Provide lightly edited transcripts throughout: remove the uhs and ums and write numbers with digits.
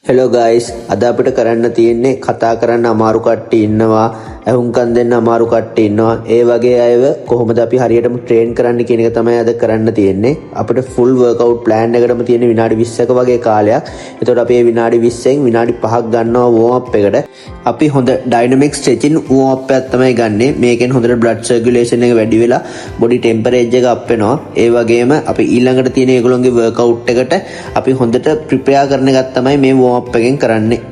Hello guys අද අපිට කරන්න තියෙන්නේ කතා කරන්න අමාරු කට්ටිය ඉන්නවා ඇහුම්කන් දෙන්න අමාරු කට්ටිය ඉන්නවා ඒ වගේ අයව කොහොමද අපි හරියටම ට්‍රේන් කරන්න කියන එක තමයි අද කරන්න තියෙන්නේ අපිට ෆුල් වර්ක්අවුට් ප්ලෑන් එකටම තියෙන විනාඩි 20ක වගේ කාලයක් එතකොට අපි මේ විනාඩි 20න් විනාඩි 5ක් ගන්නවා වෝම් අප් එකට අපි හොඳ ඩයිනමික් ස්ට්‍රෙචින් වෝම් අප් එකක් තමයි ගන්නෙ මේකෙන් හොඳට බ්ලඩ් සර්කියුලේෂන් එක වැඩි වෙලා බොඩි ටෙම්පරේචර් එක අප් වෙනවා ඒ වගේම අපි ඊළඟට තියෙන ඒගොල්ලෝගේ වර්ක්අවුට් එකට අපි හොඳට ප්‍රිපෙයාර් කරන එකක් තමයි මේ වෝම් අප් එකෙන් කරන්නේ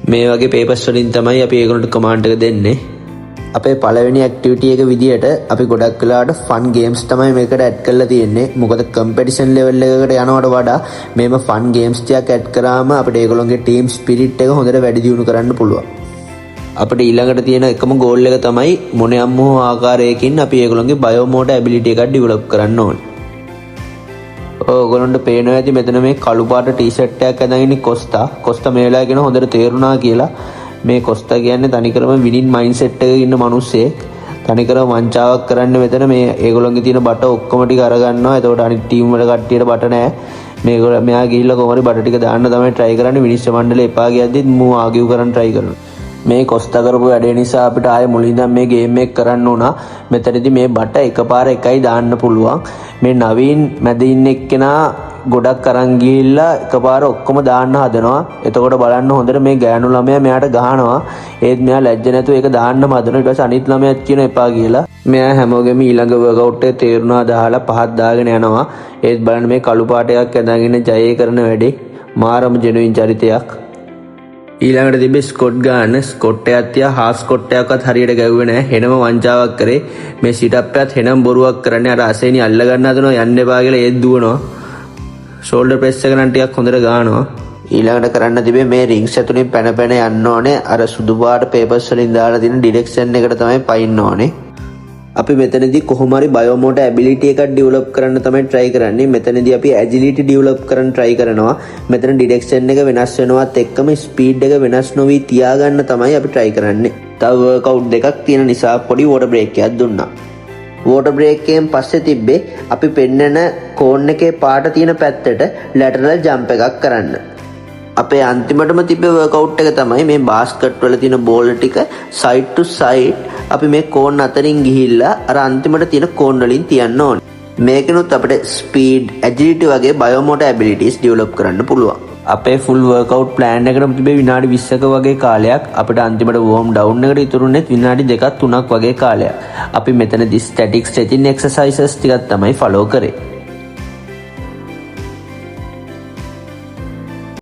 මේ වගේ පේපර්ස් වලින් තමයි අපි ඒගොල්ලන්ට කමාන්ඩ් එක දෙන්නේ අපේ පළවෙනි ඇක්ටිවිටි එක විදියට අපි ගොඩක් වෙලාවට ෆන් ගේම්ස් තමයි මේකට ඇඩ් කරලා තියෙන්නේ මොකද කම්පිටිෂන් ලෙවල් එකකට යනවට වඩා මේම ෆන් ගේම්ස් ටිකක් ඇඩ් කරාම අපිට ඒගොල්ලන්ගේ ටීම් ස්පිරිට් එක හොඳට වැඩි දියුණු කරන්න පුළුවන් අපිට ඊළඟට තියෙන එකම ගෝල් එක තමයි මොනියම් හෝ ආකාරයකින් අපි ඒගොල්ලන්ගේ බයෝ මෝටර් ඇබිලිටි එකක් ඩෙවලොප් කරන්න ඕනේ ඔයගොල්ලන්ට පේනවා ඇති මෙතන මේ කළු පාට ටී-ෂර්ට් එකක් අඳගෙන ඉන්නේ කොස්තා මේ වෙලාවේ කියන හොඳට තේරුණා කියලා මේ කොස්තා කියන්නේ තනිකරම විනින් මයින්ඩ්සෙට් එකක ඉන්න මිනිස්සෙක් තනිකරම වංචාවක් කරන්න මෙතන මේ ඒගොල්ලන්ගේ තියෙන බට ඔක්කොම ටික අරගන්නවා එතකොට අනිත් ටීම් වල කට්ටියට බට නැහැ මෙයා ගිහිල්ලා කොහොමරි බට ටික දාන්න තමයි try කරන්නේ විනිශ්චය මණ්ඩලේ එපා කියද්දිත් මූ ආගිව් කරන්න try කරනවා මේ කොස්තා කරපු වැඩේ නිසා අපිට ආයේ මුලින්ම මේ ගේම් එක කරන්න උනා මෙතනදී මේ බට එකපාර එකයි දාන්න පුළුවන් මේ නවීන් මැද ඉන්න එක්කෙනා ගොඩක් අරන් ගිහිල්ලා එකපාර ඔක්කොම දාන්න හදනවා එතකොට බලන්න හොඳට මේ ගෑනු ළමයා මෙයාට ගහනවා ඒත් මෙයා ලැජ්ජ නැතුව ඒක දාන්නම හදනවා ඊට පස්සේ අනිත් ළමයාත් කියන එපා කියලා මෙයා හැමෝගෙම ඊළඟ වර්ක්අවුට් එක තේරුණා දාලා පහක් දාගෙන යනවා ඒත් බලන්න මේ කළු පාට එකක් ඇඳගෙන ජයය කරන වැඩේ මාරම ජෙනුයින් චරිතයක් ඊළඟට තිබ්බේ ස්කොට් ගන්න ස්කොට් එකක් තියා හාෆ් ස්කොට් එකක්වත් හරියට ගැව්වේ නැහැ හෙනම වංචාවක් කරේ මේ සිට් අප් එකත් හෙනම බොරුවක් කරන්නේ අර අසේනි අල්ල ගන්න හදනවා යන්න එපා කියලා ඒත් දුවනවා ෂෝල්ඩර් ප්‍රෙස් එක නම් ටිකක් හොඳට ගන්නවා ඊළඟට කරන්න තිබේ මේ රින්ග්ස් ඇතුලින් පැන පැන යන්න ඕනේ අර සුදු පාට පේපර්ස් වලින් දාලා තියෙන ඩිරෙක්ෂන් එකට තමයි පයින්න ඕනේ අපි මෙතනදී කොහොම හරි බයෝ මෝටර් ඇබිලිටි එකක් ඩෙවලොප් කරන්න තමයි try කරන්නේ මෙතනදී අපි ඇජිලිටි ඩෙවලොප් කරන්න try කරනවා මෙතන ඩිරෙක්ෂන් එක වෙනස් වෙනවත් එක්කම ස්පීඩ් එක වෙනස් නොවි තියාගන්න තමයි අපි try කරන්නේ තව වර්ක්අවුට් දෙකක් තියෙන නිසා පොඩි වෝටර් බ්‍රේක් එකක් දුන්නා වෝටර් බ්‍රේක් එකෙන් පස්සේ තිබ්බේ අපි පෙන්නන කෝන් එකේ පාට තියෙන පැත්තට ලැටරල් ජම්ප් එකක් කරන්න අපේ අන්තිමටම තිබ්බ වර්ක්අවුට් එක තමයි මේ බාස්කට් වල තියෙන බෝල් ටික සයිඩ් ටු සයිඩ් අපි මේ කෝන් අතරින් ගිහිල්ලා අර අන්තිමට තියෙන කෝන් වලින් තියන්න ඕනේ. මේකනොත් අපිට ස්පීඩ්, ඇජිලිටි වගේ බයෝ මෝටර් ඇබිලිටිස් ඩෙවලොප් කරන්න පුළුවන්. අපේ ෆුල් වර්ක්අවුට් ප්ලෑන් එකටම තිබ්බේ විනාඩි 20ක වගේ කාලයක්. අපිට අන්තිමට වෝම් ඩවුන් එකට ඉතුරුනේ විනාඩි 2ක් 3ක් වගේ කාලයක්. අපි මෙතනදී ස්ටැටික් ස්ට්‍රෙචින් එක්සර්සයිසස් ටිකක් තමයි ෆලෝ කරේ.